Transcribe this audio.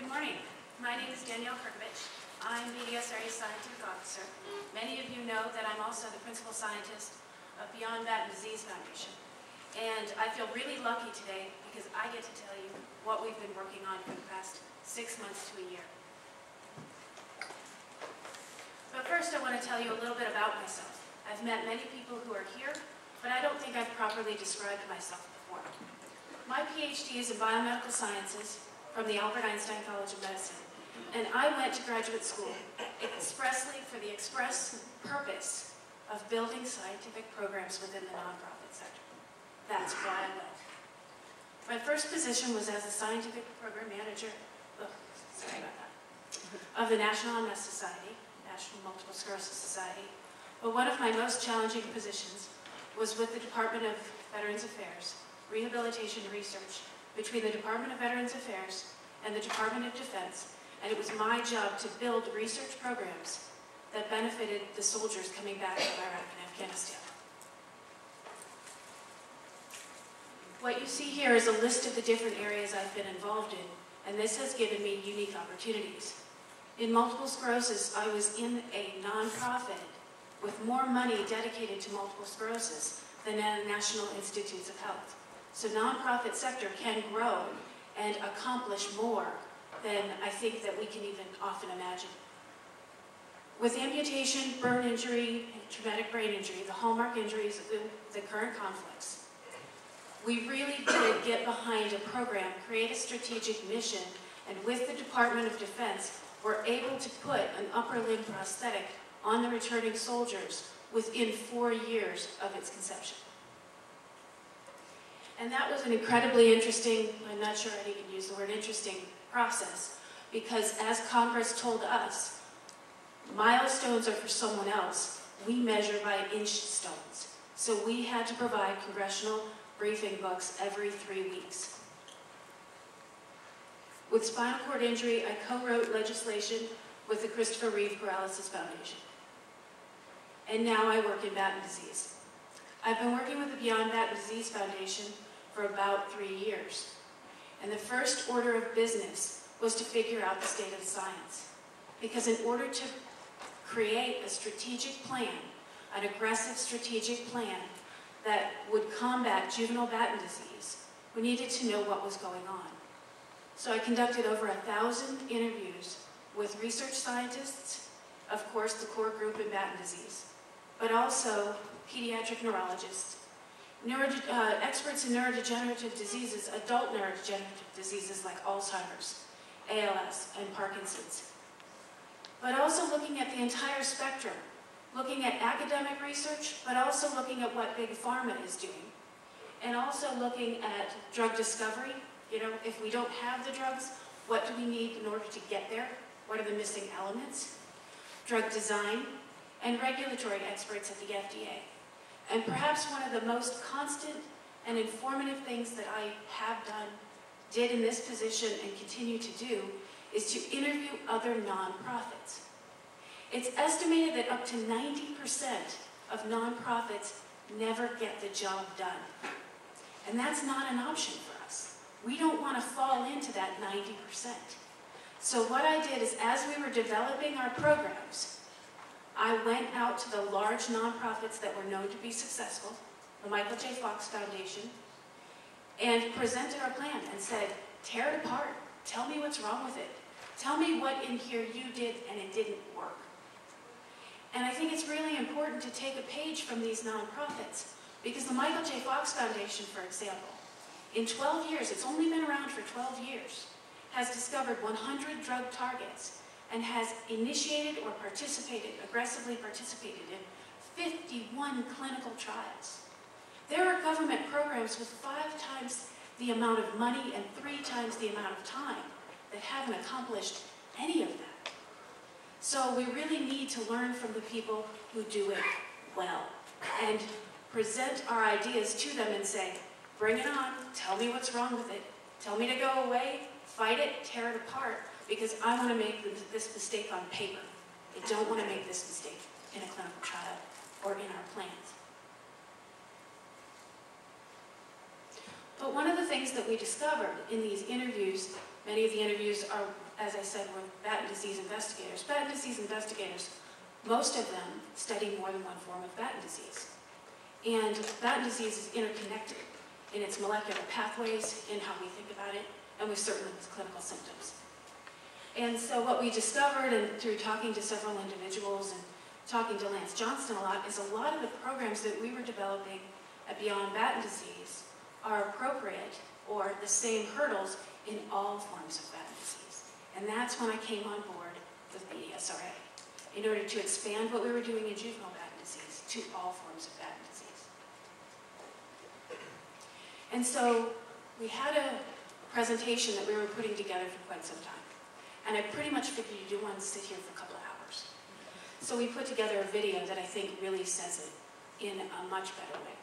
Good morning. My name is Danielle Kerkovich. I'm BDSRA Scientific Officer. Many of you know that I'm also the Principal Scientist of Beyond Bat and Disease Foundation. And I feel really lucky today because I get to tell you what we've been working on for the past 6 months to a year. But first I want to tell you a little bit about myself. I've met many people who are here, but I don't think I've properly described myself before. My PhD is in biomedical sciences from the Albert Einstein College of Medicine, and I went to graduate school expressly for the express purpose of building scientific programs within the nonprofit sector. That's why I went. My first position was as a scientific program manager, of the National MS Society, National Multiple Sclerosis Society, but one of my most challenging positions was with the Department of Veterans Affairs, Rehabilitation and Research, between the Department of Veterans Affairs and the Department of Defense, and it was my job to build research programs that benefited the soldiers coming back from Iraq and Afghanistan. What you see here is a list of the different areas I've been involved in, and this has given me unique opportunities. In multiple sclerosis, I was in a nonprofit with more money dedicated to multiple sclerosis than at National Institutes of Health. So nonprofit sector can grow and accomplish more than I think that we can even often imagine. With amputation, burn injury, and traumatic brain injury, the hallmark injuries of the current conflicts, we really did get behind a program, create a strategic mission, and with the Department of Defense, we're able to put an upper limb prosthetic on the returning soldiers within 4 years of its conception. And that was an incredibly interesting, I'm not sure I'd even use the word interesting, process, because as Congress told us, milestones are for someone else. We measure by inch stones. So we had to provide congressional briefing books every 3 weeks. With spinal cord injury, I co-wrote legislation with the Christopher Reeve Paralysis Foundation. And now I work in Batten disease. I've been working with the Beyond Bat and Disease Foundation for about 3 years. And the first order of business was to figure out the state of the science. Because in order to create a strategic plan, an aggressive strategic plan that would combat juvenile Batten disease, we needed to know what was going on. So I conducted over 1,000 interviews with research scientists, of course the core group in Batten disease, but also pediatric neurologists, experts in neurodegenerative diseases, adult neurodegenerative diseases like Alzheimer's, ALS, and Parkinson's. But also looking at the entire spectrum, looking at academic research, but also looking at what Big Pharma is doing, and also looking at drug discovery. You know, if we don't have the drugs, what do we need in order to get there? What are the missing elements? Drug design, and regulatory experts at the FDA. And perhaps one of the most constant and informative things that I have did in this position and continue to do is to interview other nonprofits. It's estimated that up to 90% of nonprofits never get the job done. And that's not an option for us. We don't want to fall into that 90%. So what I did is, as we were developing our programs, I went out to the large nonprofits that were known to be successful, the Michael J. Fox Foundation, and presented our plan and said, tear it apart. Tell me what's wrong with it. Tell me what in here you did and it didn't work. And I think it's really important to take a page from these nonprofits, because the Michael J. Fox Foundation, for example, in 12 years, it's only been around for 12 years, has discovered 100 drug targets and has initiated or aggressively participated in 51 clinical trials. There are government programs with 5 times the amount of money and 3 times the amount of time that haven't accomplished any of that. So we really need to learn from the people who do it well and present our ideas to them and say, bring it on, tell me what's wrong with it, tell me to go away, fight it, tear it apart, because I want to make this mistake on paper. I don't want to make this mistake in a clinical trial or in our plans. But one of the things that we discovered in these interviews, many of the interviews are, as I said, were Batten disease investigators. Batten disease investigators, most of them study more than one form of Batten disease. And Batten disease is interconnected in its molecular pathways, in how we think about it, and with certainly its clinical symptoms. And so what we discovered, and through talking to several individuals and talking to Lance Johnston a lot, is a lot of the programs that we were developing at Beyond Batten Disease are appropriate, or the same hurdles, in all forms of Batten disease. And that's when I came on board with BDSRA, in order to expand what we were doing in juvenile Batten disease to all forms of Batten disease. And so we had a presentation that we were putting together for quite some time. And I pretty much figured you do want to sit here for a couple of hours. So we put together a video that I think really says it in a much better way.